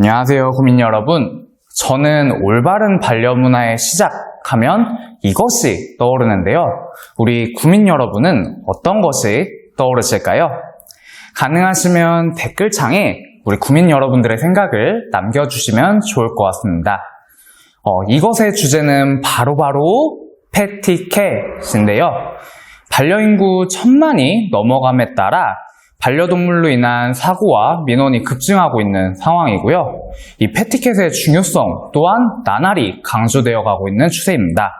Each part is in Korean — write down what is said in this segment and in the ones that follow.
안녕하세요, 구민 여러분. 저는 올바른 반려문화의 시작하면 이것이 떠오르는데요. 우리 구민 여러분은 어떤 것이 떠오르실까요? 가능하시면 댓글창에 우리 구민 여러분들의 생각을 남겨주시면 좋을 것 같습니다. 이것의 주제는 바로 패티캣인데요. 반려인구 1000만이 넘어감에 따라 반려동물로 인한 사고와 민원이 급증하고 있는 상황이고요. 이 패티캣의 중요성 또한 나날이 강조되어 가고 있는 추세입니다.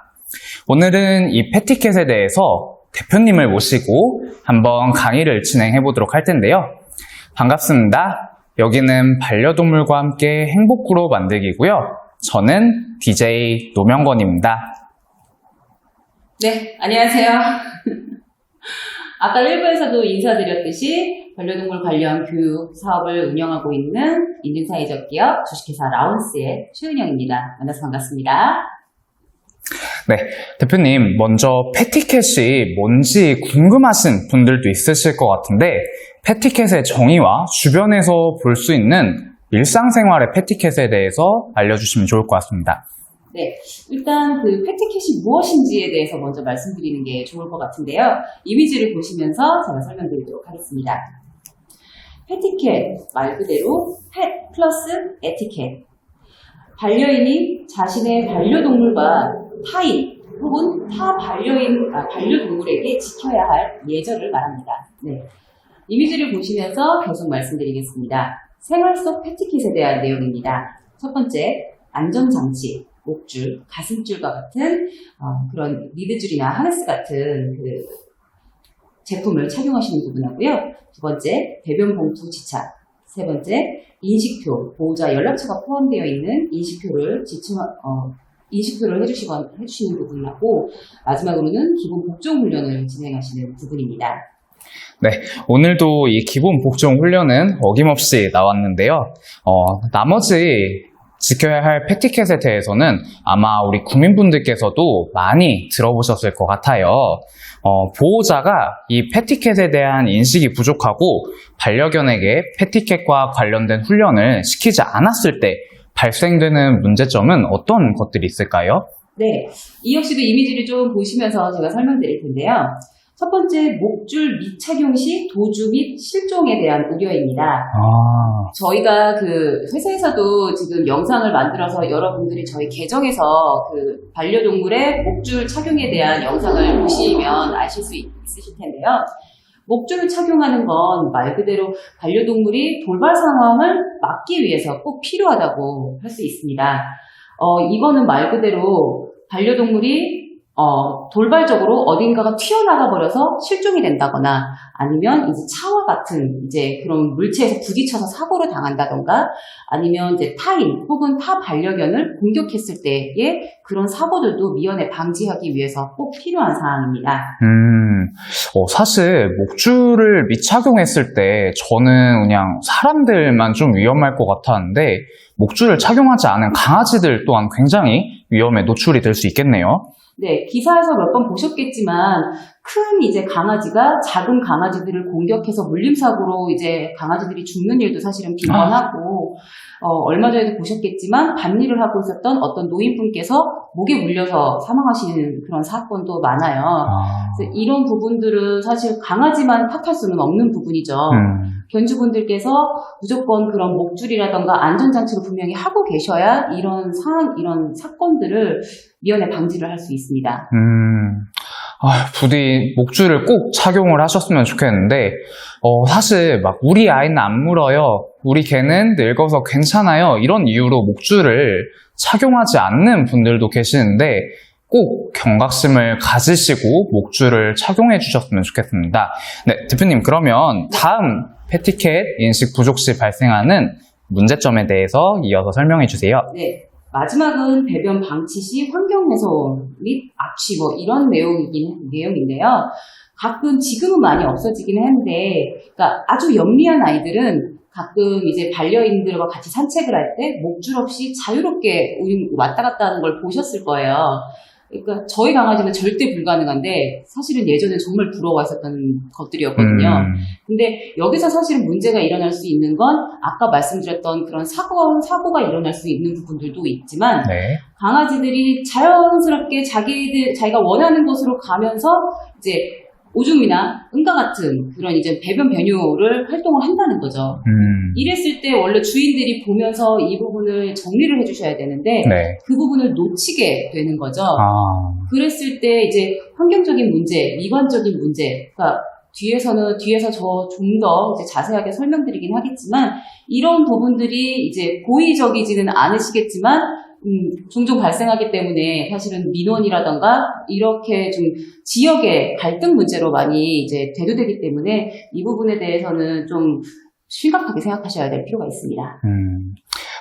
오늘은 이 패티캣에 대해서 대표님을 모시고 한번 강의를 진행해 보도록 할 텐데요. 반갑습니다. 여기는 반려동물과 함께 행복그룹 만들기고요. 저는 DJ 노명건입니다. 네, 안녕하세요. 아까 1부에서도 인사드렸듯이 반려동물 관련 교육 사업을 운영하고 있는 인증사회적 기업 주식회사 라운스의 최은영입니다. 만나서 반갑습니다. 네, 대표님 먼저 패티캣이 뭔지 궁금하신 분들도 있으실 것 같은데 패티캣의 정의와 주변에서 볼 수 있는 일상생활의 패티캣에 대해서 알려주시면 좋을 것 같습니다. 네, 일단 그 패티캣이 무엇인지에 대해서 먼저 말씀드리는 게 좋을 것 같은데요. 이미지를 보시면서 제가 설명드리도록 하겠습니다. 패티캣 말 그대로 펫 플러스 에티켓. 반려인이 자신의 반려동물과 타인 혹은 타 반려동물에게 지켜야 할 예절을 말합니다. 네, 이미지를 보시면서 계속 말씀드리겠습니다. 생활 속 패티캣에 대한 내용입니다. 첫 번째, 안전장치. 목줄, 가슴줄과 같은 그런 리드줄이나 하네스 같은 그 제품을 착용하시는 부분하고요. 두 번째, 배변 봉투 지착. 세 번째, 인식표, 보호자 연락처가 포함되어 있는 인식표를 해주시는 부분하고 마지막으로는 기본 복종 훈련을 진행하시는 부분입니다. 네, 오늘도 이 기본 복종 훈련은 어김없이 나왔는데요. 나머지 지켜야 할 패티캣에 대해서는 아마 우리 국민분들께서도 많이 들어보셨을 것 같아요. 보호자가 이 패티캣에 대한 인식이 부족하고 반려견에게 패티캣과 관련된 훈련을 시키지 않았을 때 발생되는 문제점은 어떤 것들이 있을까요? 네, 이 역시도 이미지를 좀 보시면서 제가 설명드릴 텐데요. 첫 번째, 목줄 미착용 시 도주 및 실종에 대한 우려입니다. 저희가 그 회사에서도 지금 영상을 만들어서 여러분들이 저희 계정에서 그 반려동물의 목줄 착용에 대한 영상을 보시면 아실 수 있으실 텐데요. 목줄을 착용하는 건 말 그대로 반려동물이 돌발 상황을 막기 위해서 꼭 필요하다고 할 수 있습니다. 이거는 말 그대로 반려동물이 돌발적으로 어딘가가 튀어나가 버려서 실종이 된다거나 아니면 이제 차와 같은 이제 그런 물체에서 부딪혀서 사고를 당한다던가 아니면 이제 타인 혹은 타 반려견을 공격했을 때의 그런 사고들도 미연에 방지하기 위해서 꼭 필요한 사항입니다. 사실 목줄을 미착용했을 때 저는 그냥 사람들만 좀 위험할 것 같았는데 목줄을 착용하지 않은 강아지들 또한 굉장히 위험에 노출이 될 수 있겠네요. 네, 기사에서 몇 번 보셨겠지만 큰 이제 강아지가 작은 강아지들을 공격해서 물림사고로 이제 강아지들이 죽는 일도 사실은 빈번하고 얼마 전에도 보셨겠지만 밭일을 하고 있었던 어떤 노인분께서 목에 물려서 사망하시는 그런 사건도 많아요. 그래서 이런 부분들은 사실 강아지만 탓할 수는 없는 부분이죠. 견주분들께서 무조건 그런 목줄이라던가 안전장치를 분명히 하고 계셔야 이런 사건들을 미연에 방지를 할 수 있습니다. 부디 목줄을 꼭 착용을 하셨으면 좋겠는데 사실 막 우리 아이는 안 물어요, 우리 개는 늙어서 괜찮아요, 이런 이유로 목줄을 착용하지 않는 분들도 계시는데 꼭 경각심을 가지시고 목줄을 착용해 주셨으면 좋겠습니다. 네, 대표님 그러면 다음 패티캣 인식 부족 시 발생하는 문제점에 대해서 이어서 설명해 주세요. 네, 마지막은 배변 방치 시 환경 훼손 및 악취 이런 내용인데요. 가끔 지금은 많이 없어지긴 했는데, 그러니까 아주 영리한 아이들은 가끔 이제 반려인들과 같이 산책을 할 때 목줄 없이 자유롭게 왔다 갔다 하는 걸 보셨을 거예요. 그러니까 저희 강아지는 절대 불가능한데 사실은 예전에 정말 부러워했었던 것들이었거든요. 근데 여기서 사실은 문제가 일어날 수 있는 건 아까 말씀드렸던 그런 사고가 일어날 수 있는 부분들도 있지만 네. 강아지들이 자연스럽게 자기가 원하는 곳으로 가면서 이제 오줌이나 응가 같은 그런 이제 배변 변효를 활동을 한다는 거죠. 이랬을 때 원래 주인들이 보면서 이 부분을 정리를 해주셔야 되는데 네. 그 부분을 놓치게 되는 거죠. 아. 그랬을 때 이제 환경적인 문제, 미관적인 문제, 그러니까 뒤에서 저 좀 더 이제 자세하게 설명드리긴 하겠지만 이런 부분들이 이제 고의적이지는 않으시겠지만 종종 발생하기 때문에 사실은 민원이라던가 이렇게 좀 지역의 갈등 문제로 많이 이제 대두되기 때문에 이 부분에 대해서는 좀 심각하게 생각하셔야 될 필요가 있습니다.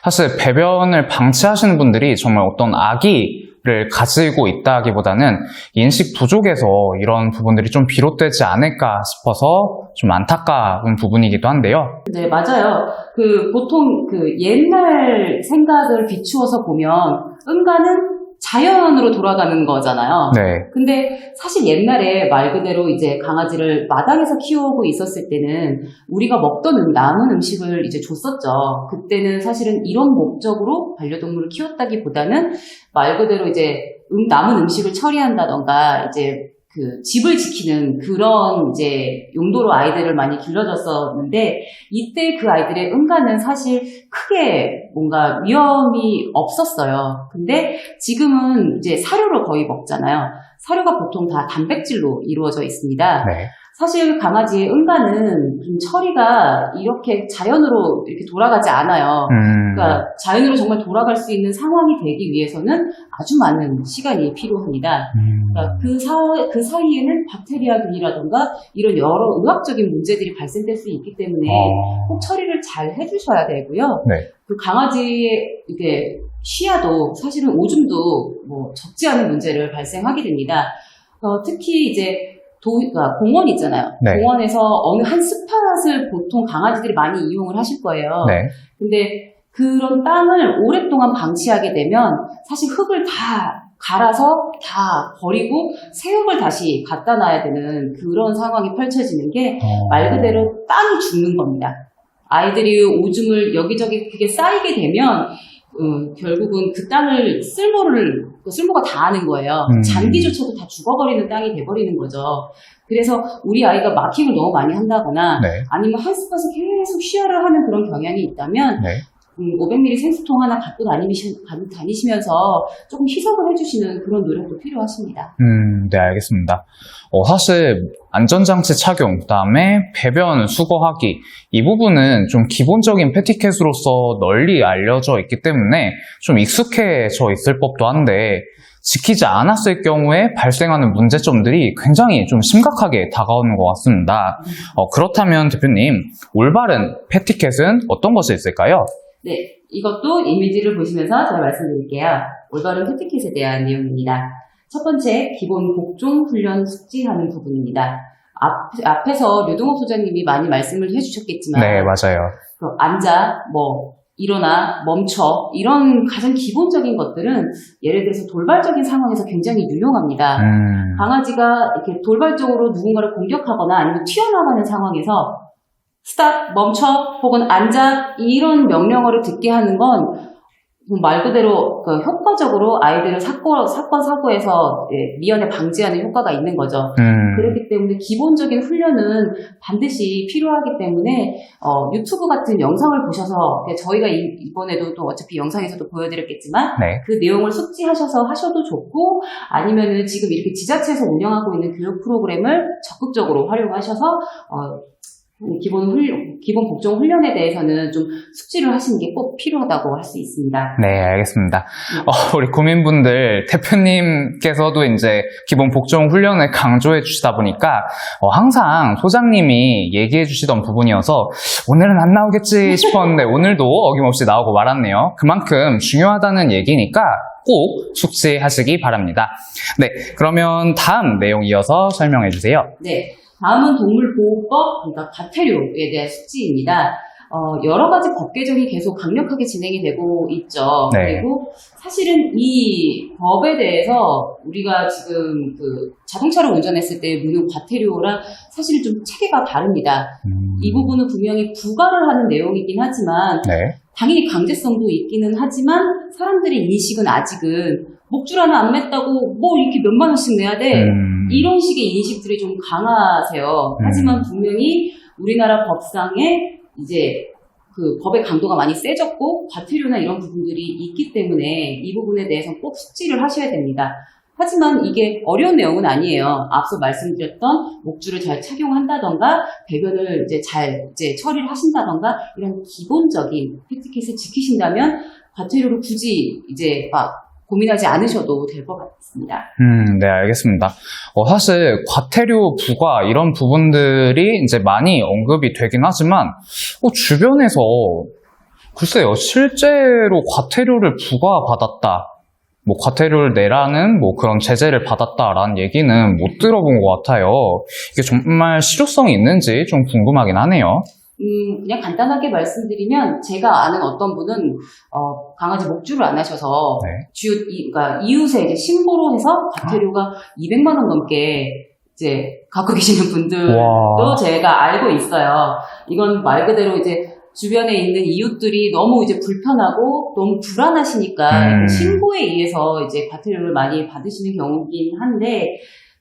사실 배변을 방치하시는 분들이 정말 어떤 악의를 가지고 있다기보다는 인식 부족에서 이런 부분들이 좀 비롯되지 않을까 싶어서 좀 안타까운 부분이기도 한데요. 네, 맞아요. 보통 옛날 생각을 비추어서 보면 응가는 자연으로 돌아가는 거잖아요. 네. 근데 사실 옛날에 말 그대로 이제 강아지를 마당에서 키우고 있었을 때는 우리가 먹던 남은 음식을 이제 줬었죠. 그때는 사실은 이런 목적으로 반려동물을 키웠다기보다는 말 그대로 이제 남은 음식을 처리한다던가 이제 집을 지키는 그런 이제 용도로 아이들을 많이 길러줬었는데 이때 그 아이들의 응가는 사실 크게 뭔가 위험이 없었어요. 근데 지금은 이제 사료를 거의 먹잖아요. 사료가 보통 다 단백질로 이루어져 있습니다. 네. 사실 강아지의 응가는 좀 처리가 이렇게 자연으로 이렇게 돌아가지 않아요. 그러니까 자연으로 정말 돌아갈 수 있는 상황이 되기 위해서는 아주 많은 시간이 필요합니다. 그러니까 그 사이에는 박테리아균이라던가 이런 여러 의학적인 문제들이 발생될 수 있기 때문에 꼭 처리를 잘 해주셔야 되고요. 네. 그 강아지의 이게 쉬야도 사실은 오줌도 뭐 적지 않은 문제를 발생하게 됩니다. 특히 이제 그러니까 공원 있잖아요. 네. 공원에서 어느 한 스팟을 보통 강아지들이 많이 이용을 하실 거예요. 네. 근데 그런 땅을 오랫동안 방치하게 되면 사실 흙을 다 갈아서 다 버리고 새 흙을 다시 갖다 놔야 되는 그런 상황이 펼쳐지는 게 말 그대로 땅이 죽는 겁니다. 아이들이 오줌을 여기저기 그게 쌓이게 되면 결국은 그 땅을 쓸모가 다하는 거예요. 잔디조차도 다 죽어버리는 땅이 돼버리는 거죠. 그래서 우리 아이가 마킹을 너무 많이 한다거나 네. 아니면 한 스팟을 계속 쉬어를 하는 그런 경향이 있다면 네. 500ml 생수통 하나 갖고 다니시면서 조금 희석을 해주시는 그런 노력도 필요하십니다. 네, 알겠습니다. 사실 안전장치 착용, 그다음에 배변 수거하기 이 부분은 좀 기본적인 패티켓으로서 널리 알려져 있기 때문에 좀 익숙해져 있을 법도 한데 지키지 않았을 경우에 발생하는 문제점들이 굉장히 좀 심각하게 다가오는 것 같습니다. 그렇다면 대표님, 올바른 패티켓은 어떤 것이 있을까요? 네, 이것도 이미지를 보시면서 제가 말씀드릴게요. 올바른 패티켓에 대한 내용입니다. 첫 번째, 기본 복종 훈련 숙지하는 부분입니다. 앞에서 류동호 소장님이 많이 말씀을 해주셨겠지만, 네, 맞아요. 앉아, 일어나, 멈춰, 이런 가장 기본적인 것들은 예를 들어서 돌발적인 상황에서 굉장히 유용합니다. 강아지가 이렇게 돌발적으로 누군가를 공격하거나 아니면 튀어나가는 상황에서 스탑, 멈춰, 혹은 앉아, 이런 명령어를 듣게 하는 건 말 그대로 효과적으로 아이들을 사건, 사고에서 미연에 방지하는 효과가 있는 거죠. 그렇기 때문에 기본적인 훈련은 반드시 필요하기 때문에 유튜브 같은 영상을 보셔서 저희가 이번에도 또 어차피 영상에서도 보여드렸겠지만 네. 그 내용을 숙지하셔서 하셔도 좋고 아니면은 지금 이렇게 지자체에서 운영하고 있는 교육 프로그램을 적극적으로 활용하셔서 기본 복종 훈련에 대해서는 좀 숙지를 하시는 게 꼭 필요하다고 할 수 있습니다. 네, 알겠습니다. 우리 구민분들, 대표님께서도 이제 기본 복종 훈련을 강조해 주시다 보니까 항상 소장님이 얘기해 주시던 부분이어서 오늘은 안 나오겠지 싶었는데 오늘도 어김없이 나오고 말았네요. 그만큼 중요하다는 얘기니까 꼭 숙지하시기 바랍니다. 네, 그러면 다음 내용 이어서 설명해 주세요. 네. 다음은 동물보호법, 그러니까 과태료에 대한 숙지입니다. 여러 가지 법 개정이 계속 강력하게 진행이 되고 있죠. 네. 그리고 사실은 이 법에 대해서 우리가 지금 그 자동차를 운전했을 때 무료 과태료랑 사실은 좀 체계가 다릅니다. 이 부분은 분명히 부과를 하는 내용이긴 하지만 네. 당연히 강제성도 있기는 하지만 사람들의 인식은 아직은 목줄 하나 안 맸다고 뭐 이렇게 몇만 원씩 내야 돼. 이런 식의 인식들이 좀 강하세요. 하지만 분명히 우리나라 법상에 이제 그 법의 강도가 많이 세졌고 과태료나 이런 부분들이 있기 때문에 이 부분에 대해서는 꼭 숙지를 하셔야 됩니다. 하지만 이게 어려운 내용은 아니에요. 앞서 말씀드렸던 목줄을 잘 착용한다던가 배변을 이제 잘 처리를 하신다던가 이런 기본적인 패티켓을 지키신다면 과태료를 굳이 이제 막 고민하지 않으셔도 될 것 같습니다. 네, 알겠습니다. 사실 과태료 부과 이런 부분들이 이제 많이 언급이 되긴 하지만 주변에서 글쎄요, 실제로 과태료를 부과받았다, 뭐 과태료를 내라는 뭐 그런 제재를 받았다라는 얘기는 못 들어본 것 같아요. 이게 정말 실효성이 있는지 좀 궁금하긴 하네요. 그냥 간단하게 말씀드리면 제가 아는 어떤 분은 강아지 목줄을 안 하셔서 네. 그러니까 이웃에 이제 신고로 해서 과태료가 200만 원 넘게 이제 갖고 계시는 분들도 와. 제가 알고 있어요. 이건 말 그대로 이제 주변에 있는 이웃들이 너무 이제 불편하고 너무 불안하시니까 신고에 의해서 이제 과태료를 많이 받으시는 경우긴 한데,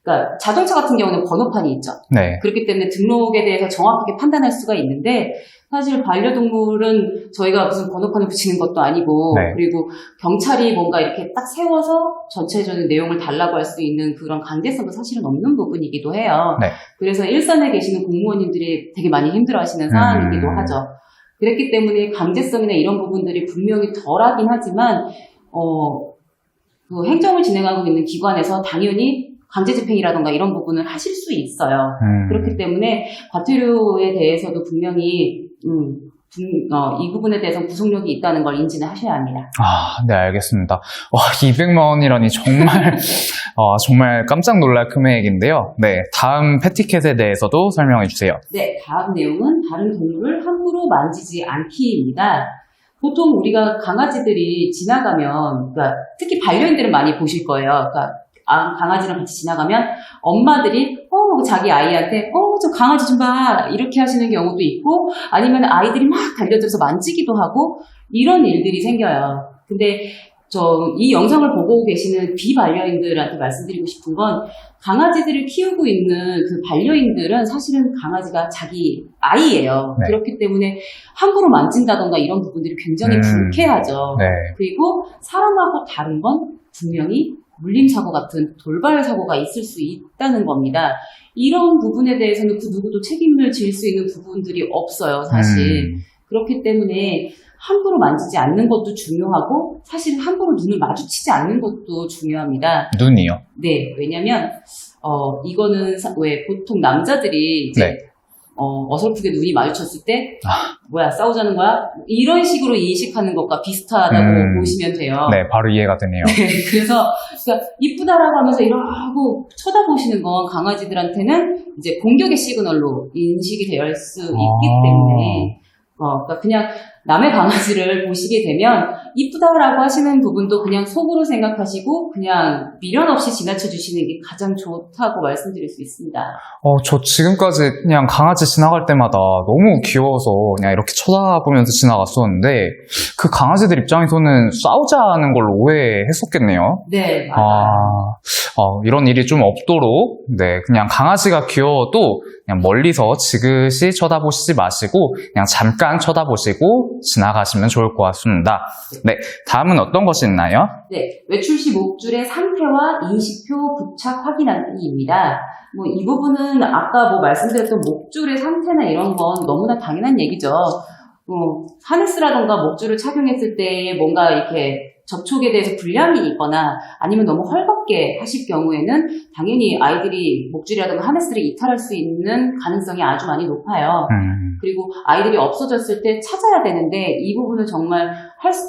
그러니까 자동차 같은 경우는 번호판이 있죠. 네. 그렇기 때문에 등록에 대해서 정확하게 판단할 수가 있는데 사실 반려동물은 저희가 무슨 번호판을 붙이는 것도 아니고 네. 그리고 경찰이 뭔가 이렇게 딱 세워서 전체적인 내용을 달라고 할 수 있는 그런 강제성도 사실은 없는 부분이기도 해요. 네. 그래서 일선에 계시는 공무원님들이 되게 많이 힘들어하시는 사안이기도 하죠. 그렇기 때문에 강제성이나 이런 부분들이 분명히 덜하긴 하지만 그 행정을 진행하고 있는 기관에서 당연히 강제집행이라던가 이런 부분을 하실 수 있어요. 그렇기 때문에 과태료에 대해서도 분명히 이 부분에 대해서 구속력이 있다는 걸 인지는 하셔야 합니다. 네, 알겠습니다. 와, 200만 원이라니 정말 정말 깜짝 놀랄 금액인데요. 네, 다음 패티켓에 대해서도 설명해 주세요. 네, 다음 내용은 다른 동물을 함부로 만지지 않기입니다. 보통 우리가 강아지들이 지나가면, 그러니까 특히 반려인들은 많이 보실 거예요. 그러니까 강아지랑 같이 지나가면 엄마들이 자기 아이한테 저 강아지 좀 봐 이렇게 하시는 경우도 있고 아니면 아이들이 막 달려들어서 만지기도 하고 이런 일들이 생겨요. 근데 이 영상을 보고 계시는 비반려인들한테 말씀드리고 싶은 건 강아지들을 키우고 있는 그 반려인들은 사실은 강아지가 자기 아이예요. 네. 그렇기 때문에 함부로 만진다던가 이런 부분들이 굉장히 불쾌하죠. 네. 그리고 사람하고 다른 건 분명히 물림사고 같은 돌발 사고가 있을 수 있다는 겁니다. 이런 부분에 대해서는 그 누구도 책임을 질 수 있는 부분들이 없어요, 사실. 그렇기 때문에 함부로 만지지 않는 것도 중요하고 사실 함부로 눈을 마주치지 않는 것도 중요합니다. 눈이요? 네, 왜냐면 이거는 왜 보통 남자들이 이제 네. 어설프게 눈이 마주쳤을 때 뭐야 싸우자는 거야? 이런 식으로 인식하는 것과 비슷하다고 보시면 돼요. 네, 바로 이해가 되네요. 네, 그래서 그러니까 이쁘다라고 하면서 이러고 쳐다보시는 건 강아지들한테는 이제 공격의 시그널로 인식이 될 수 있기 때문에 그러니까 그냥 남의 강아지를 보시게 되면 이쁘다라고 하시는 부분도 그냥 속으로 생각하시고 그냥 미련 없이 지나쳐 주시는 게 가장 좋다고 말씀드릴 수 있습니다. 저 지금까지 그냥 강아지 지나갈 때마다 너무 귀여워서 그냥 이렇게 쳐다보면서 지나갔었는데 그 강아지들 입장에서는 싸우자는 걸로 오해했었겠네요. 네, 맞아요. 이런 일이 좀 없도록 네, 그냥 강아지가 귀여워도 그냥 멀리서 지그시 쳐다보시지 마시고 그냥 잠깐 쳐다보시고 지나가시면 좋을 것 같습니다. 네, 다음은 어떤 것이 있나요? 네, 외출 시 목줄의 상태와 인식표 부착 확인하기입니다. 이 부분은 아까 말씀드렸던 목줄의 상태나 이런 건 너무나 당연한 얘기죠. 하네스라던가 목줄을 착용했을 때 뭔가 이렇게 접촉에 대해서 불량이 있거나 아니면 너무 헐겁게 하실 경우에는 당연히 아이들이 목줄이라든가 하네스를 이탈할 수 있는 가능성이 아주 많이 높아요. 그리고 아이들이 없어졌을 때 찾아야 되는데 이 부분을 정말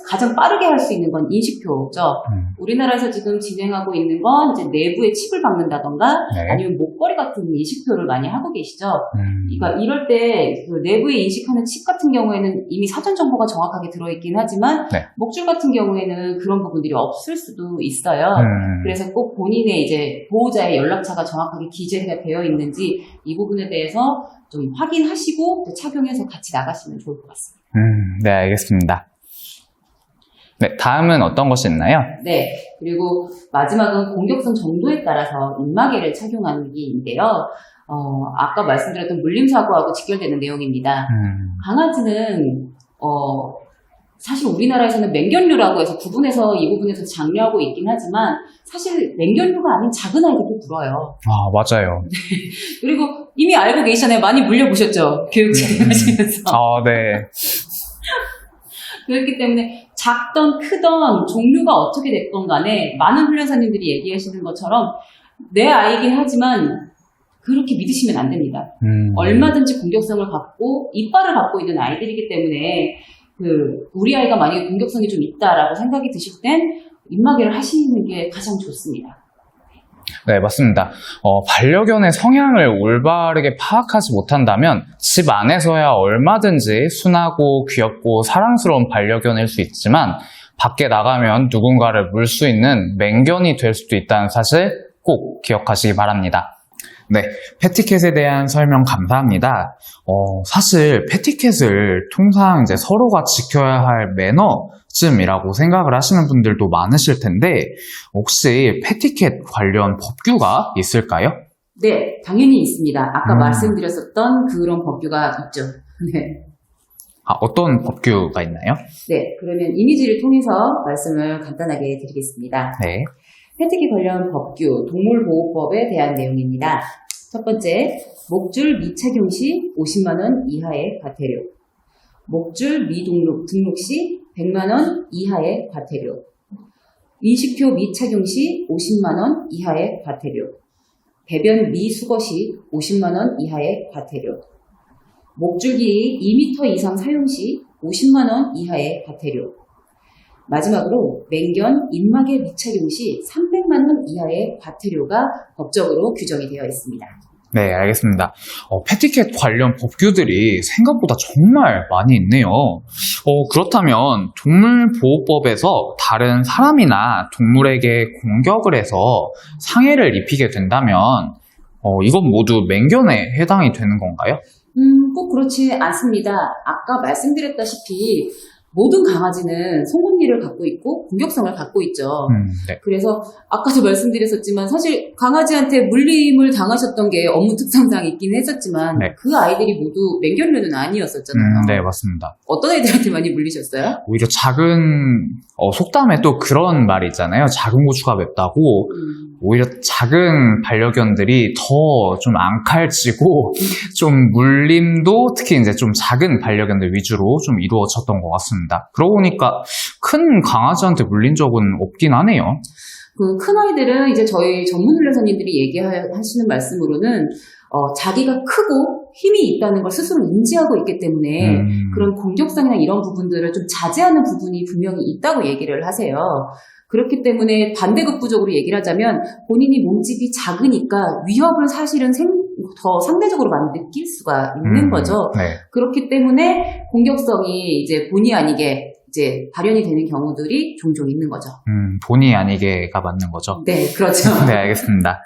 가장 빠르게 할 수 있는 건 인식표죠. 우리나라에서 지금 진행하고 있는 건 이제 내부에 칩을 박는다던가 네. 아니면 목걸이 같은 인식표를 많이 하고 계시죠. 그러니까 이럴 때 그 내부에 인식하는 칩 같은 경우에는 이미 사전 정보가 정확하게 들어있긴 하지만 네. 목줄 같은 경우에는 그런 부분들이 없을 수도 있어요. 그래서 꼭 본인의 이제 보호자의 연락처가 정확하게 기재가 되어 있는지 이 부분에 대해서 좀 확인하시고 또 착용해서 같이 나가시면 좋을 것 같습니다. 네, 알겠습니다. 네, 다음은 어떤 것이 있나요? 네, 그리고 마지막은 공격성 정도에 따라서 입마개를 착용하기인데요. 아까 말씀드렸던 물림사고하고 직결되는 내용입니다. 강아지는 사실 우리나라에서는 맹견류라고 해서 구분해서 이 부분에서 장려하고 있긴 하지만 사실 맹견류가 아닌 작은 아이들도 물어요. 아, 맞아요. 그리고 이미 알고 계시잖아요. 많이 물려보셨죠? 교육 진행하시면서. 네. 그렇기 때문에 작던 크던 종류가 어떻게 됐건 간에 많은 훈련사님들이 얘기하시는 것처럼 내 아이긴 하지만 그렇게 믿으시면 안 됩니다. 얼마든지 공격성을 갖고 이빨을 갖고 있는 아이들이기 때문에 우리 아이가 만약에 공격성이 좀 있다라고 생각이 드실 땐 입마개를 하시는 게 가장 좋습니다. 네, 맞습니다. 반려견의 성향을 올바르게 파악하지 못한다면 집 안에서야 얼마든지 순하고 귀엽고 사랑스러운 반려견일 수 있지만 밖에 나가면 누군가를 물 수 있는 맹견이 될 수도 있다는 사실 꼭 기억하시기 바랍니다. 네, 패티캣에 대한 설명 감사합니다. 사실 패티캣을 통상 이제 서로가 지켜야 할 매너쯤이라고 생각을 하시는 분들도 많으실 텐데 혹시 패티캣 관련 법규가 있을까요? 네, 당연히 있습니다. 아까 말씀드렸었던 그런 법규가 있죠. 네. 어떤 법규가 있나요? 네, 그러면 이미지를 통해서 말씀을 간단하게 드리겠습니다. 네. 패티캣 관련 법규, 동물보호법에 대한 내용입니다. 첫 번째, 목줄 미착용 시 50만 원 이하의 과태료. 목줄 미등록 시 100만 원 이하의 과태료. 인식표 미착용 시 50만 원 이하의 과태료. 배변 미수거 시 50만 원 이하의 과태료. 목줄기 2m 이상 사용 시 50만 원 이하의 과태료. 마지막으로 맹견 입마개 미착용 시 300만 원 이하의 과태료가 법적으로 규정이 되어 있습니다. 네, 알겠습니다. 패티캣 관련 법규들이 생각보다 정말 많이 있네요. 그렇다면 동물보호법에서 다른 사람이나 동물에게 공격을 해서 상해를 입히게 된다면 이건 모두 맹견에 해당이 되는 건가요? 꼭 그렇지 않습니다. 아까 말씀드렸다시피 모든 강아지는 송곳니를 갖고 있고 공격성을 갖고 있죠. 네. 그래서 아까도 말씀드렸었지만 사실 강아지한테 물림을 당하셨던 게 업무 특성상 있긴 했었지만 네. 그 아이들이 모두 맹견류는 아니었었잖아요. 네, 맞습니다. 어떤 애들한테 많이 물리셨어요? 오히려 속담에 또 그런 말이 있잖아요. 작은 고추가 맵다고. 오히려 작은 반려견들이 더 좀 앙칼지고 좀 물림도 특히 이제 좀 작은 반려견들 위주로 좀 이루어졌던 것 같습니다. 그러고 보니까 큰 강아지한테 물린 적은 없긴 하네요. 그 큰 아이들은 이제 저희 전문 훈련사님들이 얘기하시는 말씀으로는 자기가 크고 힘이 있다는 걸 스스로 인지하고 있기 때문에 그런 공격성이나 이런 부분들을 좀 자제하는 부분이 분명히 있다고 얘기를 하세요. 그렇기 때문에 반대급부적으로 얘기를 하자면 본인이 몸집이 작으니까 위협을 사실은 더 상대적으로 많이 느낄 수가 있는 거죠. 네. 그렇기 때문에 공격성이 이제 본의 아니게 이제 발현이 되는 경우들이 종종 있는 거죠. 본의 아니게가 맞는 거죠. 네, 그렇죠. 네, 알겠습니다.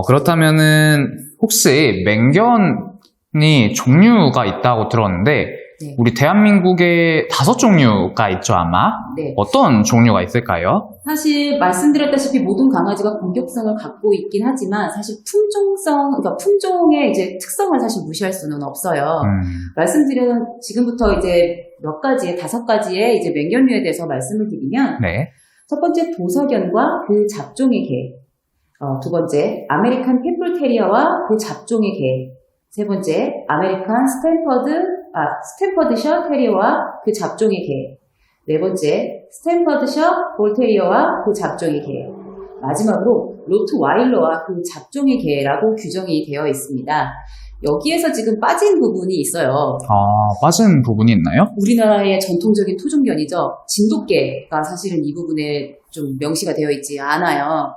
그렇다면은 혹시 맹견이 종류가 있다고 들었는데 네. 우리 대한민국에 5종류가 있죠, 아마? 네. 어떤 종류가 있을까요? 사실 말씀드렸다시피 모든 강아지가 공격성을 갖고 있긴 하지만 사실 그러니까 품종의 이제 특성을 사실 무시할 수는 없어요. 말씀드린 지금부터 이제 몇 가지의 5가지의 이제 맹견류에 대해서 말씀을 드리면 네. 첫 번째 도사견과 그 잡종의 개. 두 번째 아메리칸 피플 테리어와 그 잡종의 개. 세 번째 아메리칸 스탠퍼드셔 테리어와 그 잡종의 개. 네 번째 스탠퍼드셔 볼 테리어와 그 잡종의 개. 마지막으로 로트와일러와 그 잡종의 개라고 규정이 되어 있습니다. 여기에서 지금 빠진 부분이 있어요. 빠진 부분이 있나요? 우리나라의 전통적인 토종견이죠. 진돗개가 사실은 이 부분에 좀 명시가 되어 있지 않아요.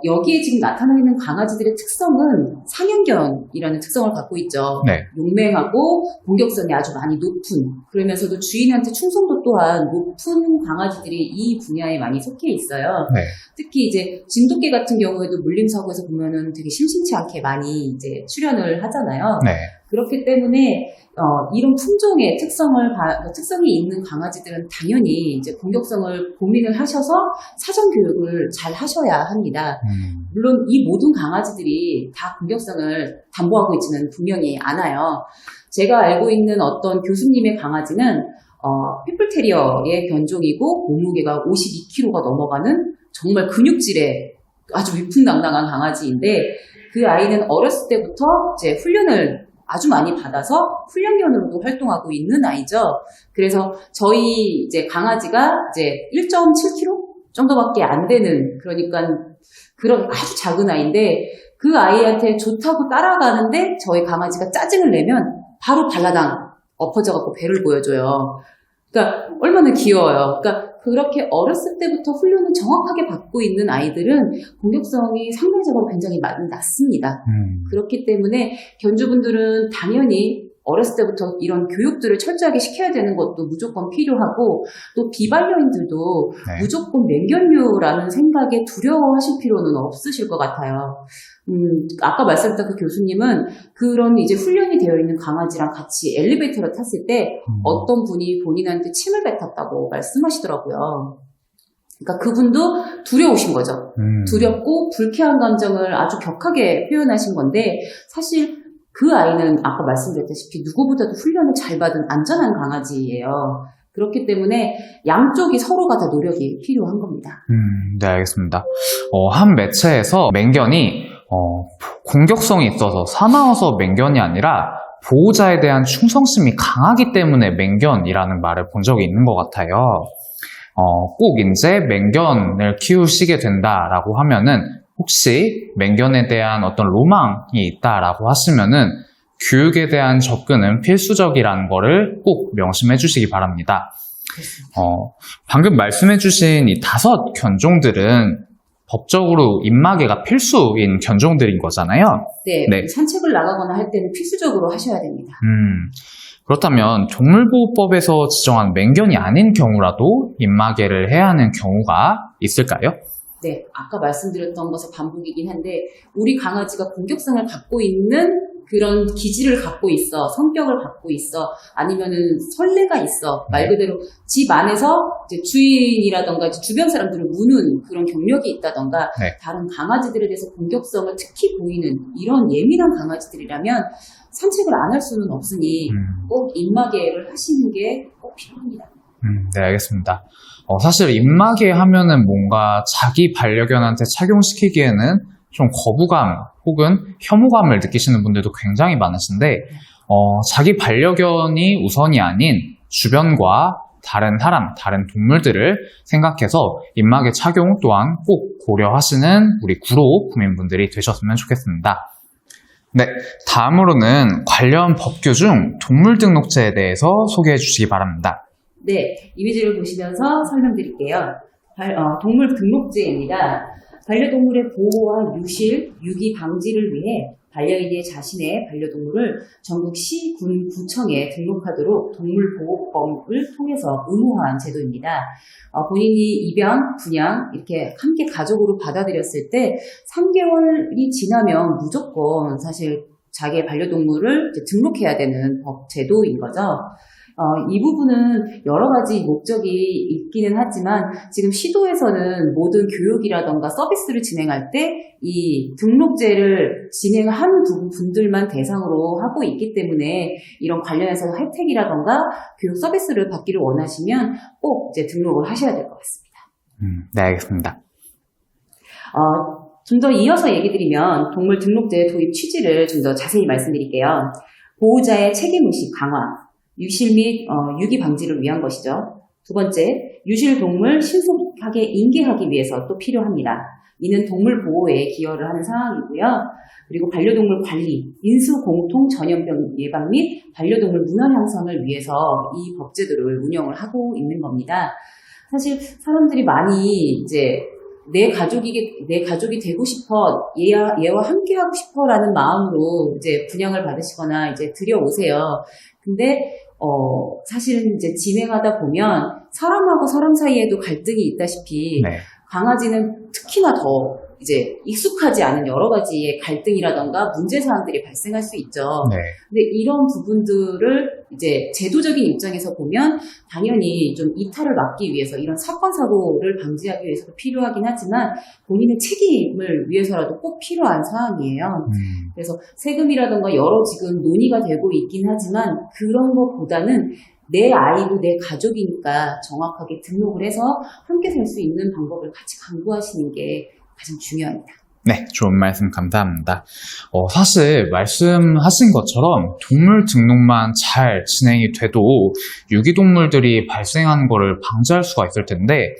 여기에 지금 나타나 있는 강아지들의 특성은 상형견이라는 특성을 갖고 있죠. 네. 용맹하고 공격성이 아주 많이 높은, 그러면서도 주인한테 충성도 또한 높은 강아지들이 이 분야에 많이 속해 있어요. 네. 특히 이제 진돗개 같은 경우에도 물림사고에서 보면은 되게 심심치 않게 많이 이제 출연을 하잖아요. 네. 그렇기 때문에 이런 품종의 특성이 있는 강아지들은 당연히 이제 공격성을 고민을 하셔서 사전 교육을 잘 하셔야 합니다. 물론 이 모든 강아지들이 다 공격성을 담보하고 있지는 분명히 않아요. 제가 알고 있는 어떤 교수님의 강아지는 피플테리어의 견종이고 몸무게가 52kg가 넘어가는 정말 근육질의 아주 위풍당당한 강아지인데, 그 아이는 어렸을 때부터 이제 훈련을 아주 많이 받아서 훈련견으로도 활동하고 있는 아이죠. 그래서 저희 이제 강아지가 이제 1.7kg 정도밖에 안 되는, 그러니까 그런 아주 작은 아이인데, 그 아이한테 좋다고 따라가는데 저희 강아지가 짜증을 내면 바로 발라당 엎어져갖고 배를 보여줘요. 그러니까 얼마나 귀여워요. 그러니까 그렇게 어렸을 때부터 훈련을 정확하게 받고 있는 아이들은 공격성이 상대적으로 굉장히 많이 낮습니다. 그렇기 때문에 견주분들은 당연히 어렸을 때부터 이런 교육들을 철저하게 시켜야 되는 것도 무조건 필요하고, 또 비반려인들도 네. 무조건 맹견류라는 생각에 두려워하실 필요는 없으실 것 같아요. 아까 말씀드렸던 그 교수님은 그런 이제 훈련이 되어 있는 강아지랑 같이 엘리베이터를 탔을 때 어떤 분이 본인한테 침을 뱉었다고 말씀하시더라고요. 그러니까 그분도 두려우신 거죠. 두렵고 불쾌한 감정을 아주 격하게 표현하신 건데, 사실 그 아이는 아까 말씀드렸다시피 누구보다도 훈련을 잘 받은 안전한 강아지예요. 그렇기 때문에 양쪽이 서로가 다 노력이 필요한 겁니다. 네, 알겠습니다. 한 매체에서 맹견이 공격성이 있어서 사나워서 맹견이 아니라 보호자에 대한 충성심이 강하기 때문에 맹견이라는 말을 본 적이 있는 것 같아요. 꼭 이제 맹견을 키우시게 된다라고 하면은, 혹시 맹견에 대한 어떤 로망이 있다라고 하시면은 교육에 대한 접근은 필수적이라는 거를 꼭 명심해 주시기 바랍니다. 방금 말씀해 주신 이 5 견종들은 법적으로 입마개가 필수인 견종들인 거잖아요. 네, 네. 산책을 나가거나 할 때는 필수적으로 하셔야 됩니다. 그렇다면 동물보호법에서 지정한 맹견이 아닌 경우라도 입마개를 해야 하는 경우가 있을까요? 네, 아까 말씀드렸던 것의 반복이긴 한데, 우리 강아지가 공격성을 갖고 있는 그런 기질을 갖고 있어, 성격을 갖고 있어, 아니면은 선례가 있어, 말 그대로 집 안에서 이제 주인이라던가 이제 주변 사람들을 무는 그런 경력이 있다던가, 네. 다른 강아지들에 대해서 공격성을 특히 보이는 이런 예민한 강아지들이라면 산책을 안 할 수는 없으니 꼭 입마개를 하시는 게 꼭 필요합니다. 네, 알겠습니다. 사실 입마개 하면은 뭔가 자기 반려견한테 착용시키기에는 좀 거부감 혹은 혐오감을 느끼시는 분들도 굉장히 많으신데, 자기 반려견이 우선이 아닌 주변과 다른 사람, 다른 동물들을 생각해서 입마개 착용 또한 꼭 고려하시는 우리 구로 구민분들이 되셨으면 좋겠습니다. 네, 다음으로는 관련 법규 중 동물등록제에 대해서 소개해 주시기 바랍니다. 네, 이미지를 보시면서 설명드릴게요. 동물등록제입니다. 반려동물의 보호와 유실, 유기 방지를 위해 반려인이 자신의 반려동물을 전국 시, 군, 구청에 등록하도록 동물보호법을 통해서 의무화한 제도입니다. 본인이 입양, 분양 이렇게 함께 가족으로 받아들였을 때 3개월이 지나면 무조건 사실 자기의 반려동물을 이제 등록해야 되는 법 제도인 거죠. 이 부분은 여러 가지 목적이 있기는 하지만 지금 시도에서는 모든 교육이라던가 서비스를 진행할 때 이 등록제를 진행한 분들만 대상으로 하고 있기 때문에 이런 관련해서 혜택이라던가 교육 서비스를 받기를 원하시면 꼭 이제 등록을 하셔야 될 것 같습니다. 네, 알겠습니다. 좀 더 이어서 얘기 드리면 동물 등록제 도입 취지를 좀 더 자세히 말씀드릴게요. 보호자의 책임의식 강화, 유실 및 유기 방지를 위한 것이죠. 두 번째, 유실 동물 신속 신속하게 인계하기 위해서 또 필요합니다. 이는 동물 보호에 기여를 하는 상황이고요. 그리고 반려동물 관리, 인수 공통 전염병 예방 및 반려동물 문화 향상을 위해서 이 법제도를 운영을 하고 있는 겁니다. 사실 사람들이 많이 이제 내 가족이 되고 싶어, 얘와 함께하고 싶어라는 마음으로 이제 분양을 받으시거나 이제 들여오세요. 근데 사실은 이제 진행하다 보면 사람하고 사람 사이에도 갈등이 있다시피 네. 강아지는 특히나 더 이제 익숙하지 않은 여러 가지의 갈등이라던가 문제 사항들이 발생할 수 있죠. 네. 근데 이런 부분들을 이제 제도적인 입장에서 보면 당연히 좀 이탈을 막기 위해서 이런 사건 사고를 방지하기 위해서도 필요하긴 하지만 본인의 책임을 위해서라도 꼭 필요한 사항이에요. 그래서 세금이라던가 여러 지금 논의가 되고 있긴 하지만 그런 것보다는 내 아이고 내 가족이니까 정확하게 등록을 해서 함께 살 수 있는 방법을 같이 강구하시는 게 가장 중요합니다. 네, 좋은 말씀 감사합니다. 사실 말씀하신 것처럼 동물 등록만 잘 진행이 돼도 유기동물들이 발생하는 것을 방지할 수가 있을 텐데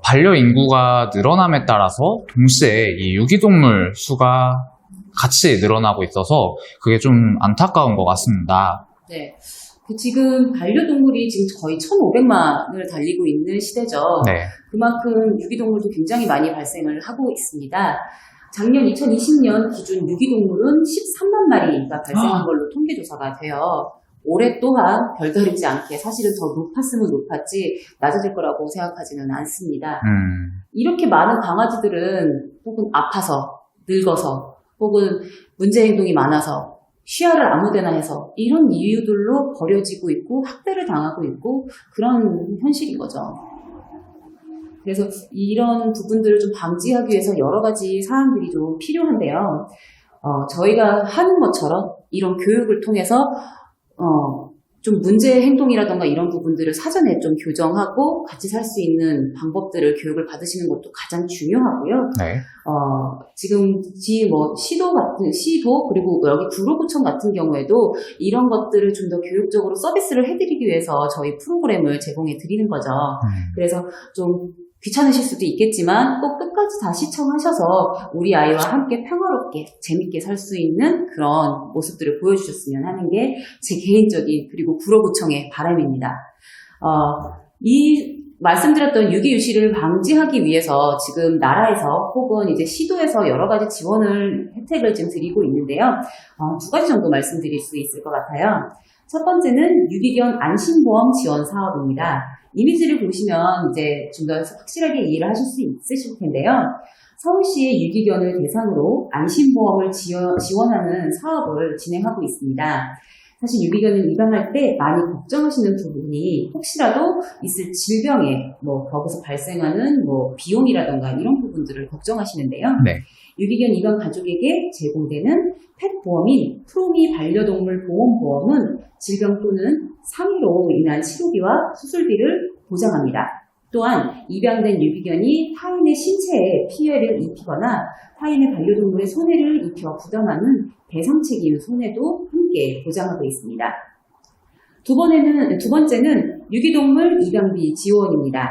반려 인구가 늘어남에 따라서 동시에 이 유기동물 수가 같이 늘어나고 있어서 그게 좀 안타까운 것 같습니다. 네. 지금 반려동물이 지금 거의 1,500만을 달리고 있는 시대죠. 네. 그만큼 유기동물도 굉장히 많이 발생을 하고 있습니다. 작년 2020년 기준 유기동물은 13만 마리가 발생한 걸로 통계조사가 돼요. 올해 또한 별다르지 않게 사실은 더 높았으면 높았지 낮아질 거라고 생각하지는 않습니다. 이렇게 많은 강아지들은 혹은 아파서, 늙어서, 혹은 문제 행동이 많아서 쉬야를 아무데나 해서 이런 이유들로 버려지고 있고 학대를 당하고 있고 그런 현실인 거죠. 그래서 이런 부분들을 좀 방지하기 위해서 여러 가지 사항들이 좀 필요한데요. 저희가 하는 것처럼 이런 교육을 통해서 좀 문제 행동이라던가 이런 부분들을 사전에 좀 교정하고 같이 살 수 있는 방법들을 교육을 받으시는 것도 가장 중요하고요. 네. 지금 시도 그리고 여기 구로구청 같은 경우에도 이런 것들을 좀 더 교육적으로 서비스를 해드리기 위해서 저희 프로그램을 제공해 드리는 거죠. 그래서 좀 귀찮으실 수도 있겠지만 꼭 끝까지 다 시청하셔서 우리 아이와 함께 평화롭게 재밌게 살 수 있는 그런 모습들을 보여주셨으면 하는 게 제 개인적인 그리고 구로구청의 바람입니다. 이 말씀드렸던 유기유실을 방지하기 위해서 지금 나라에서 혹은 이제 시도에서 여러 가지 지원을 혜택을 지금 드리고 있는데요. 두 가지 정도 말씀드릴 수 있을 것 같아요. 첫 번째는 유기견 안심보험 지원 사업입니다. 이미지를 보시면 이제 좀 더 확실하게 이해를 하실 수 있으실 텐데요. 서울시의 유기견을 대상으로 안심보험을 지원하는 사업을 진행하고 있습니다. 사실 유기견을 입양할 때 많이 걱정하시는 부분이 혹시라도 있을 질병에 거기서 발생하는 비용이라던가 이런 부분들을 걱정하시는데요. 네. 유기견 입양 가족에게 제공되는 펫보험인 프로미 반려동물 보험보험은 질병 또는 상해로 인한 치료비와 수술비를 보장합니다. 또한 입양된 유기견이 타인의 신체에 피해를 입히거나 타인의 반려동물의 손해를 입혀 부담하는 배상 책임 손해도 함께 보장하고 있습니다. 두 번째는 유기동물 입양비 지원입니다.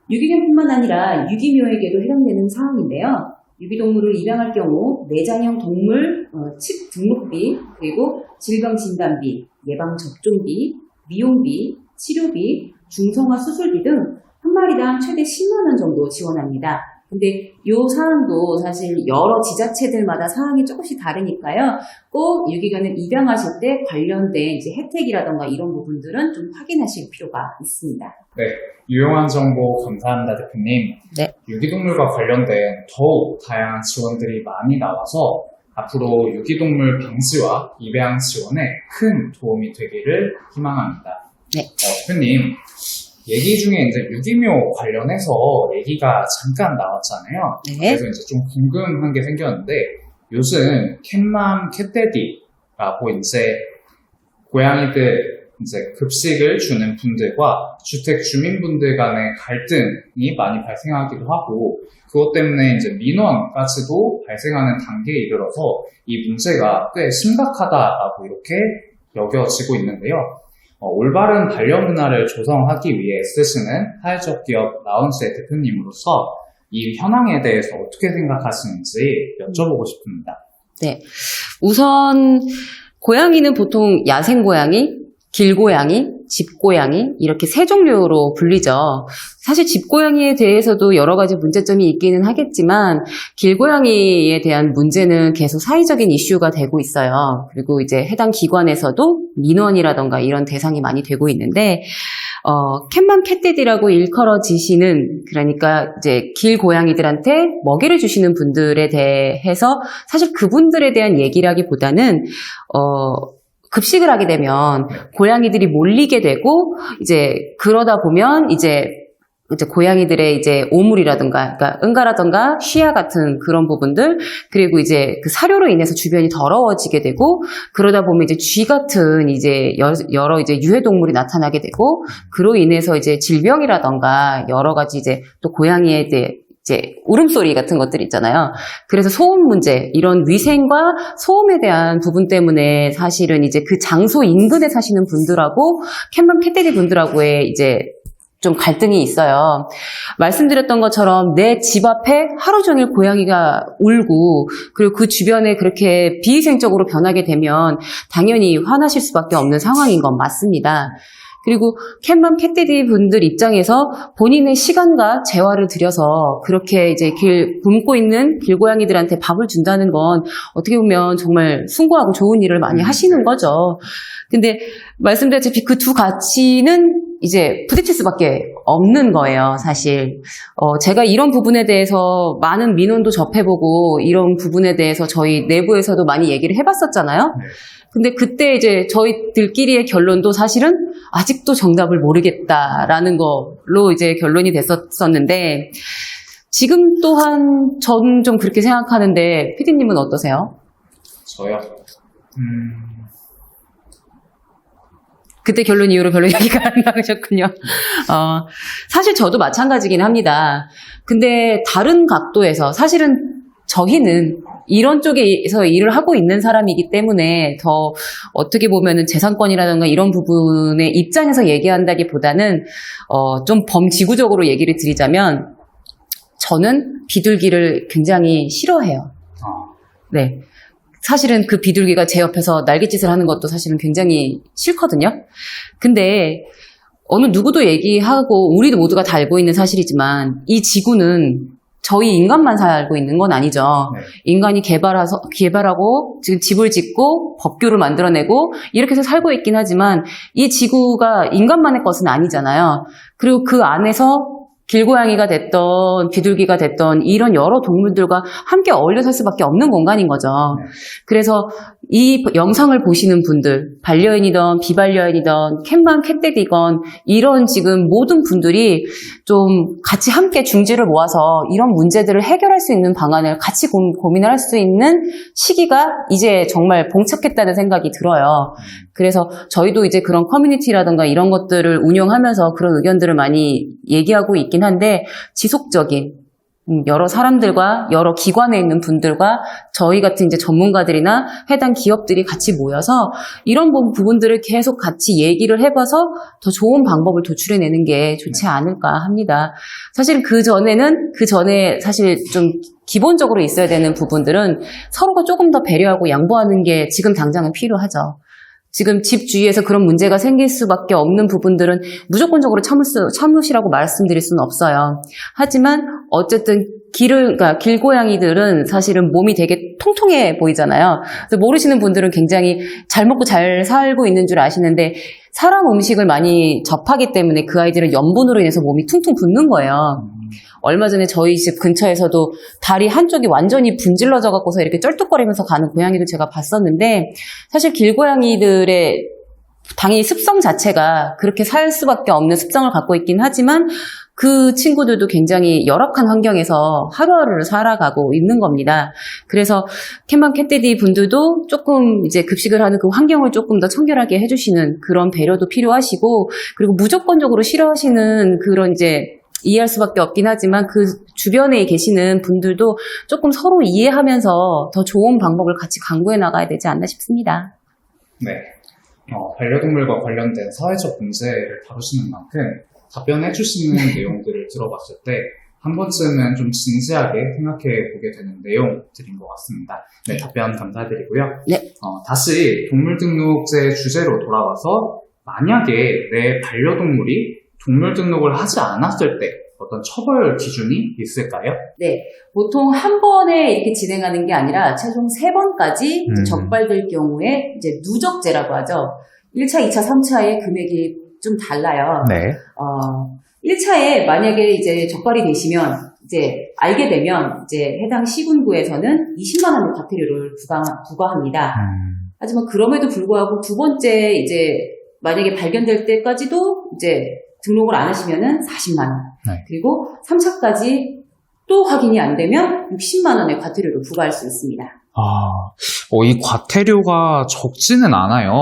유기견뿐만 아니라 유기묘에게도 해당되는 사항인데요. 유기동물을 입양할 경우 내장형 동물 칩 등록비, 그리고 질병 진단비, 예방 접종비, 미용비, 치료비, 중성화 수술비 등 한 마리당 최대 10만 원 정도 지원합니다. 근데 이 사항도 사실 여러 지자체들마다 사항이 조금씩 다르니까요. 꼭 유기견을 입양하실 때 관련된 이제 혜택이라던가 이런 부분들은 좀 확인하실 필요가 있습니다. 네, 유용한 정보 감사합니다, 대표님. 네. 유기동물과 관련된 더욱 다양한 지원들이 많이 나와서 앞으로 유기동물 방지와 입양 지원에 큰 도움이 되기를 희망합니다. 네. 대표님, 얘기 중에 이제 유기묘 관련해서 얘기가 잠깐 나왔잖아요. 네. 그래서 이제 좀 궁금한 게 생겼는데 요즘 캣맘, 캣데디라고 이제 고양이들 이제 급식을 주는 분들과 주택 주민분들 간의 갈등이 많이 발생하기도 하고 그것 때문에 이제 민원까지도 발생하는 단계에 이르러서 이 문제가 꽤 심각하다라고 이렇게 여겨지고 있는데요. 올바른 반려문화를 조성하기 위해 애쓰시는 사회적 기업 라운스의 대표님으로서 이 현황에 대해서 어떻게 생각하시는지 여쭤보고 싶습니다. 네. 우선, 고양이는 보통 야생고양이, 길고양이, 집고양이 이렇게 세 종류로 불리죠. 사실 집고양이에 대해서도 여러 가지 문제점이 있기는 하겠지만 길고양이에 대한 문제는 계속 사회적인 이슈가 되고 있어요. 그리고 이제 해당 기관에서도 민원이라던가 이런 대상이 많이 되고 있는데 캣맘 캣데디라고 일컬어지시는 그러니까 이제 길고양이들한테 먹이를 주시는 분들에 대해서 사실 그분들에 대한 얘기라기보다는 급식을 하게 되면 고양이들이 몰리게 되고 이제 그러다 보면 이제 고양이들의 이제 오물이라든가 그러니까 응가라든가 쉬야 같은 그런 부분들 그리고 이제 그 사료로 인해서 주변이 더러워지게 되고 그러다 보면 이제 쥐 같은 이제 여러 이제 유해동물이 나타나게 되고 그로 인해서 이제 질병이라든가 여러 가지 이제 또 고양이에 대해 이제 울음소리 같은 것들 있잖아요. 그래서 소음 문제, 이런 위생과 소음에 대한 부분 때문에 사실은 이제 그 장소 인근에 사시는 분들하고 캣맘 캣데디 분들하고의 이제 좀 갈등이 있어요. 말씀드렸던 것처럼 내 집 앞에 하루 종일 고양이가 울고 그리고 그 주변에 그렇게 비위생적으로 변하게 되면 당연히 화나실 수밖에 없는 상황인 건 맞습니다. 그리고 캣맘 캣데디 분들 입장에서 본인의 시간과 재화를 들여서 그렇게 이제 굶고 있는 길고양이들한테 밥을 준다는 건 어떻게 보면 정말 숭고하고 좋은 일을 많이 하시는 거죠. 근데 말씀드렸다시피 그 두 가치는 이제 부딪힐 수밖에 없는 거예요, 사실. 제가 이런 부분에 대해서 많은 민원도 접해보고 이런 부분에 대해서 저희 내부에서도 많이 얘기를 해봤었잖아요. 근데 그때 이제 저희들끼리의 결론도 사실은 아직도 정답을 모르겠다라는 걸로 이제 결론이 됐었는데 지금 또한 전 좀 그렇게 생각하는데 PD님은 어떠세요? 저요? 그때 결론 이후로 별로 얘기가 안 나오셨군요. 사실 저도 마찬가지긴 합니다. 근데 다른 각도에서 사실은 저희는 이런 쪽에서 일을 하고 있는 사람이기 때문에 더 어떻게 보면은 재산권이라든가 이런 부분의 입장에서 얘기한다기보다는 좀 범지구적으로 얘기를 드리자면 저는 비둘기를 굉장히 싫어해요. 네. 사실은 그 비둘기가 제 옆에서 날갯짓을 하는 것도 사실은 굉장히 싫거든요. 근데 어느 누구도 얘기하고 우리도 모두가 다 알고 있는 사실이지만 이 지구는 저희 인간만 살고 있는 건 아니죠. 네. 인간이 개발하고 지금 집을 짓고 법규를 만들어내고 이렇게 해서 살고 있긴 하지만 이 지구가 인간만의 것은 아니잖아요. 그리고 그 안에서 길고양이가 됐던 비둘기가 됐던 이런 여러 동물들과 함께 어울려 살 수밖에 없는 공간인 거죠. 그래서 이 영상을 보시는 분들, 반려인이든 비반려인이든 캣맘 캣데디건 이런 지금 모든 분들이 좀 같이 함께 중지를 모아서 이런 문제들을 해결할 수 있는 방안을 같이 고민을 할 수 있는 시기가 이제 정말 봉착했다는 생각이 들어요. 그래서 저희도 이제 그런 커뮤니티라든가 이런 것들을 운영하면서 그런 의견들을 많이 얘기하고 있긴 한데 지속적인 여러 사람들과 여러 기관에 있는 분들과 저희 같은 이제 전문가들이나 해당 기업들이 같이 모여서 이런 부분들을 계속 같이 얘기를 해봐서 더 좋은 방법을 도출해내는 게 좋지 않을까 합니다. 사실 그 전에 사실 좀 기본적으로 있어야 되는 부분들은 서로가 조금 더 배려하고 양보하는 게 지금 당장은 필요하죠. 지금 집 주위에서 그런 문제가 생길 수밖에 없는 부분들은 무조건적으로 참으시라고 말씀드릴 수는 없어요. 하지만 어쨌든 그러니까 길고양이들은 사실은 몸이 되게 통통해 보이잖아요. 그래서 모르시는 분들은 굉장히 잘 먹고 잘 살고 있는 줄 아시는데 사람 음식을 많이 접하기 때문에 그 아이들은 염분으로 인해서 몸이 퉁퉁 붓는 거예요. 얼마 전에 저희 집 근처에서도 다리 한쪽이 완전히 분질러져 갖고서 이렇게 쩔뚝거리면서 가는 고양이도 제가 봤었는데 사실 길고양이들의 당연히 습성 자체가 그렇게 살 수밖에 없는 습성을 갖고 있긴 하지만 그 친구들도 굉장히 열악한 환경에서 하루하루를 살아가고 있는 겁니다. 그래서 캣맘 캣데디 분들도 조금 이제 급식을 하는 그 환경을 조금 더 청결하게 해주시는 그런 배려도 필요하시고 그리고 무조건적으로 싫어하시는 그런 이제 이해할 수밖에 없긴 하지만 그 주변에 계시는 분들도 조금 서로 이해하면서 더 좋은 방법을 같이 강구해 나가야 되지 않나 싶습니다. 네. 반려동물과 관련된 사회적 문제를 다루시는 만큼 답변해 주시는 내용들을 들어봤을 때 한 번쯤은 좀 진지하게 생각해 보게 되는 내용들인 것 같습니다. 네, 답변 감사드리고요. 네. 다시 동물등록제 주제로 돌아와서 만약에 내 반려동물이 동물등록을 하지 않았을 때 어떤 처벌 기준이 있을까요? 네. 보통 한 번에 이렇게 진행하는 게 아니라 최종 3번까지 적발될 경우에 이제 누적제라고 하죠. 1차, 2차, 3차의 금액이 좀 달라요. 네. 1차에 만약에 이제 적발이 되시면 이제 알게 되면 이제 해당 시군구에서는 20만 원의 과태료를 부과합니다. 하지만 그럼에도 불구하고 두 번째 이제 만약에 발견될 때까지도 이제 등록을 안 하시면은 40만 원. 네. 그리고 3차까지 또 확인이 안 되면 60만 원의 과태료를 부과할 수 있습니다. 이 과태료가 적지는 않아요.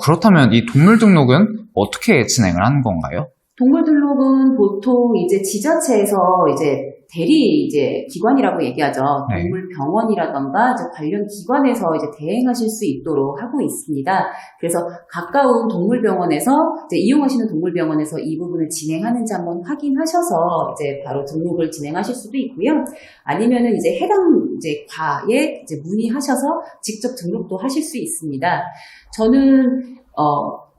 그렇다면 이 동물등록은 어떻게 진행을 하는 건가요? 동물등록은 보통 이제 지자체에서 이제 대리 이제 기관이라고 얘기하죠. 네. 동물병원이라던가 이제 관련 기관에서 이제 대행하실 수 있도록 하고 있습니다. 그래서 가까운 동물병원에서 이제 이용하시는 동물병원에서 이 부분을 진행하는지 한번 확인하셔서 이제 바로 등록을 진행하실 수도 있고요. 아니면은 이제 해당 이제 과에 이제 문의하셔서 직접 등록도 하실 수 있습니다. 저는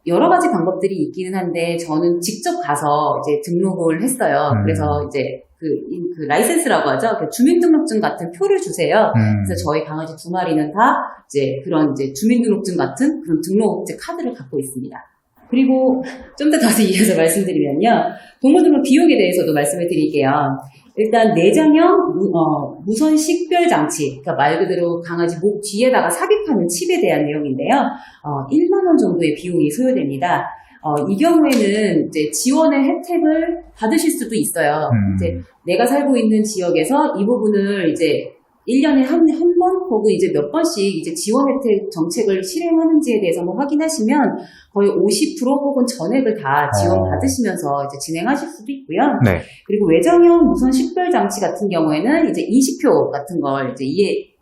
여러 가지 방법들이 있기는 한데 저는 직접 가서 이제 등록을 했어요. 그래서 이제 그 라이센스라고 하죠. 그 주민등록증 같은 표를 주세요. 그래서 저희 강아지 2마리는 다 이제 그런 이제 주민등록증 같은 그런 등록제 카드를 갖고 있습니다. 그리고 좀 더 이어서 말씀드리면요. 동물등록 비용에 대해서도 말씀을 드릴게요. 일단 내장형 무선 식별장치, 그러니까 말 그대로 강아지 목 뒤에다가 삽입하는 칩에 대한 내용인데요. 1만 원 정도의 비용이 소요됩니다. 이 경우에는 이제 지원의 혜택을 받으실 수도 있어요. 이제 내가 살고 있는 지역에서 이 부분을 이제 1년에 한 번 혹은 이제 몇 번씩 이제 지원 혜택 정책을 실행하는지에 대해서 한번 확인하시면 거의 50% 혹은 전액을 다 지원 받으시면서 이제 진행하실 수도 있고요. 네. 그리고 외장형 무선 식별 장치 같은 경우에는 이제 인식표 같은 걸 이제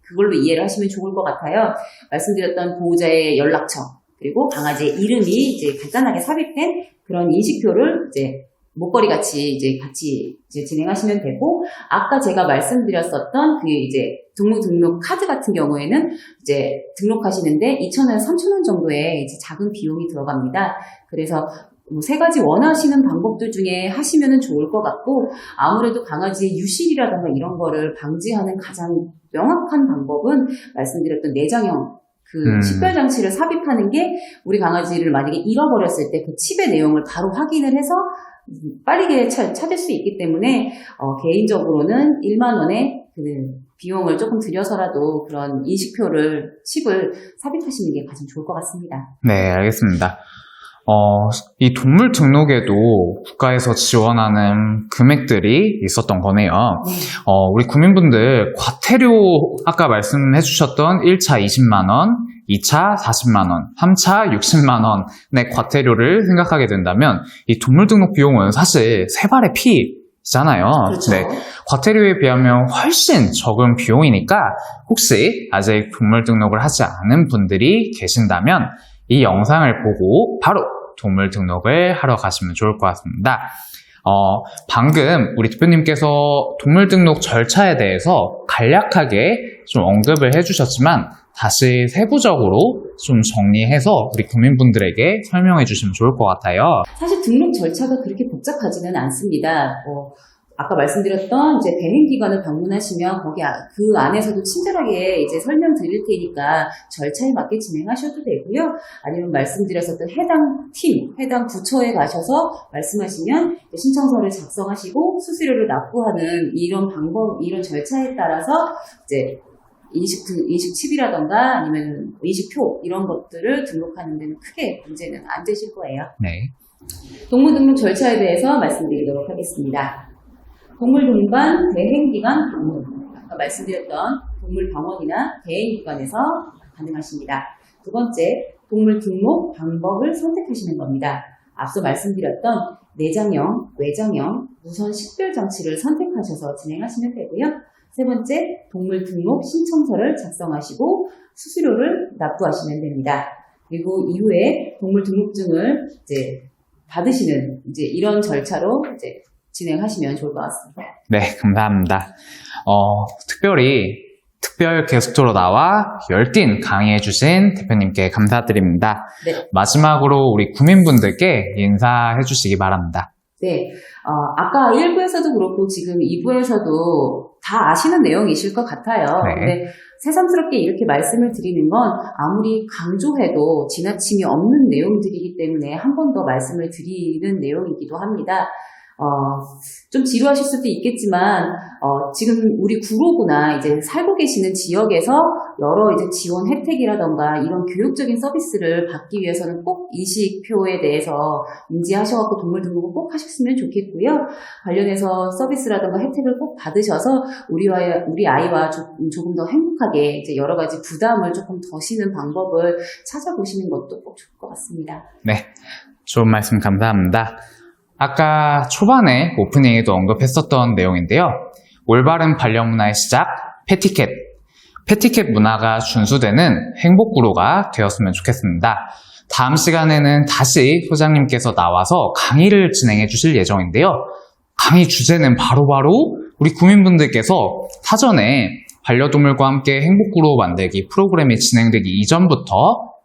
그걸로 이해를 하시면 좋을 것 같아요. 말씀드렸던 보호자의 연락처 그리고 강아지의 이름이 이제 간단하게 삽입된 그런 인식표를 이제 목걸이 같이 이제 진행하시면 되고, 아까 제가 말씀드렸었던 그 이제 등록 카드 같은 경우에는 이제 등록하시는데 2,000원, 3,000원 정도의 이제 작은 비용이 들어갑니다. 그래서 뭐 3가지 원하시는 방법들 중에 하시면은 좋을 것 같고, 아무래도 강아지의 유실이라든가 이런 거를 방지하는 가장 명확한 방법은 말씀드렸던 내장형 식별장치를 삽입하는 게 우리 강아지를 만약에 잃어버렸을 때 그 칩의 내용을 바로 확인을 해서 빠르게 찾을 수 있기 때문에 개인적으로는 1만 원의 그 비용을 조금 들여서라도 그런 인식표를 칩을 삽입하시는 게 가장 좋을 것 같습니다. 네, 알겠습니다. 이 동물 등록에도 국가에서 지원하는 금액들이 있었던 거네요. 우리 국민분들 과태료 아까 말씀해 주셨던 1차 20만 원, 2차 40만 원, 3차 60만 원의 과태료를 생각하게 된다면 이 동물 등록 비용은 사실 세 발의 피잖아요. 그렇죠. 네, 과태료에 비하면 훨씬 적은 비용이니까 혹시 아직 동물 등록을 하지 않은 분들이 계신다면 이 영상을 보고 바로 동물 등록을 하러 가시면 좋을 것 같습니다. 방금 우리 대표님께서 동물 등록 절차에 대해서 간략하게 좀 언급을 해주셨지만 다시 세부적으로 좀 정리해서 우리 국민분들에게 설명해 주시면 좋을 것 같아요. 사실 등록 절차가 그렇게 복잡하지는 않습니다. 아까 말씀드렸던 이제 대행기관을 방문하시면 거기 그 안에서도 친절하게 이제 설명드릴 테니까 절차에 맞게 진행하셔도 되고요. 아니면 말씀드렸었던 해당 팀, 해당 부처에 가셔서 말씀하시면 신청서를 작성하시고 수수료를 납부하는 이런 방법, 이런 절차에 따라서 이제 인식칩이라던가 아니면 인식표 이런 것들을 등록하는 데는 크게 문제는 안 되실 거예요. 네. 동물 등록 절차에 대해서 말씀드리도록 하겠습니다. 동물동반 대행기관 방문, 아까 말씀드렸던 동물병원이나 대행기관에서 가능하십니다. 두 번째, 동물 등록 방법을 선택하시는 겁니다. 앞서 말씀드렸던 내장형, 외장형, 무선 식별장치를 선택하셔서 진행하시면 되고요. 세 번째, 동물 등록 신청서를 작성하시고 수수료를 납부하시면 됩니다. 그리고 이후에 동물 등록증을 이제 받으시는 이제 이런 절차로 이제 진행하시면 좋을 것 같습니다. 네, 감사합니다. 특별히 특별 게스트로 나와 열띤 강의해주신 대표님께 감사드립니다. 네. 마지막으로 우리 구민분들께 인사해 주시기 바랍니다. 네, 아까 1부에서도 그렇고 지금 2부에서도 다 아시는 내용이실 것 같아요. 네. 근데 새삼스럽게 이렇게 말씀을 드리는 건 아무리 강조해도 지나침이 없는 내용들이기 때문에 한 번 더 말씀을 드리는 내용이기도 합니다. 좀 지루하실 수도 있겠지만, 지금 우리 구로구나 이제 살고 계시는 지역에서 여러 이제 지원 혜택이라던가 이런 교육적인 서비스를 받기 위해서는 꼭 인식표에 대해서 인지하셔갖고 동물 등록을 꼭 하셨으면 좋겠고요. 관련해서 서비스라던가 혜택을 꼭 받으셔서 우리 아이와 조금 더 행복하게 이제 여러 가지 부담을 조금 더시는 방법을 찾아보시는 것도 꼭 좋을 것 같습니다. 네, 좋은 말씀 감사합니다. 아까 초반에 오프닝에도 언급했었던 내용인데요. 올바른 반려문화의 시작, 패티캣. 패티캣 문화가 준수되는 행복구로가 되었으면 좋겠습니다. 다음 시간에는 다시 소장님께서 나와서 강의를 진행해 주실 예정인데요. 강의 주제는 바로바로 우리 구민분들께서 사전에 반려동물과 함께 행복구로 만들기 프로그램이 진행되기 이전부터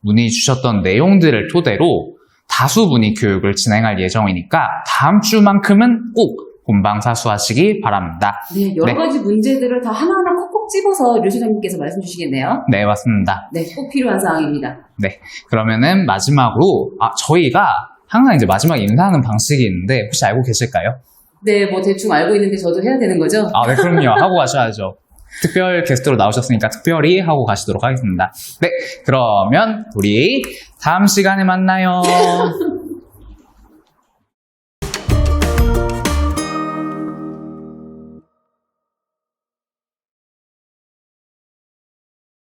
문의 주셨던 내용들을 토대로 다수분이 교육을 진행할 예정이니까 다음 주만큼은 꼭 본방사수하시기 바랍니다. 네, 여러 가지 문제들을 다 하나하나 콕콕 집어서 류 소장님께서 말씀 주시겠네요. 네, 맞습니다. 네, 꼭 필요한 사항입니다. 네, 그러면은 마지막으로 저희가 항상 이제 마지막 인사하는 방식이 있는데 혹시 알고 계실까요? 네, 뭐 대충 알고 있는데 저도 해야 되는 거죠? 네, 그럼요. 하고 가셔야죠. 특별 게스트로 나오셨으니까 특별히 하고 가시도록 하겠습니다. 네, 그러면 우리 다음 시간에 만나요.